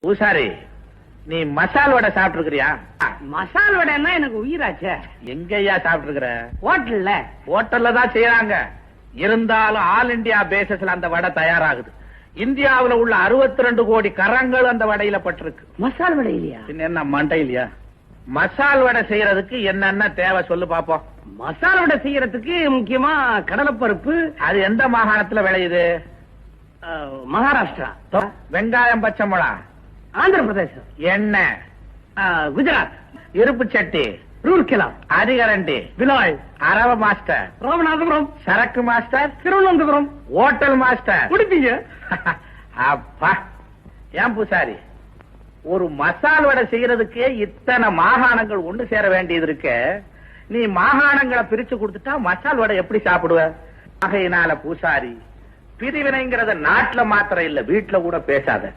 பூசாரி, நீ மசால் வடை சாப்பிட்டுருக்கிறியா? மசால் வடைன்னா எனக்கு உயிராச்சே. எங்கய்யா சாப்பிட்டுருக்கிற? ஹோட்டல்ல. ஹோட்டல்ல தான் செய்யறாங்க. இருந்தாலும் ஆல் இண்டியா பேசிஸ்ல அந்த வடை தயாராகுது. இந்தியாவுல உள்ள 62 கோடி கரங்கள் அந்த வடையில பட்டிருக்கு. மசால் வடை இல்லையா? என்ன மண்டை இல்லையா? மசால் வடை செய்யறதுக்கு என்னென்ன தேவை சொல்லு பாப்போம். மசால் வடை செய்யறதுக்கு முக்கியமா கடலைப்பருப்பு. அது எந்த மாகாணத்துல விளையுது? மகாராஷ்டிரா. வெங்காயம், பச்சை மிளகா ஆந்திர பிரதேசம். எண்ணெய் குஜராத். இருப்பு சட்டி, ரூர்கேலா, அதிகரண்டி, விலாய், அரவ மாஸ்டர், ராமநாதபுரம், சரக்கு மாஸ்டர், திருவனந்தபுரம், ஹோட்டல் மாஸ்டர். குடிப்பீங்க. அப்பா, ஏன் பூசாரி, ஒரு மசால் வடை செய்யறதுக்கே இத்தனை மாகாணங்கள் ஒன்று சேர வேண்டியது இருக்கு. நீ மாகாணங்களை பிரிச்சு கொடுத்துட்டா மசால் வடை எப்படி சாப்பிடுவ? ஆகையினால பூசாரி, பிரிவினைங்கிறத நாட்டுல மாத்திரம் இல்ல, வீட்டுல கூட பேசாத.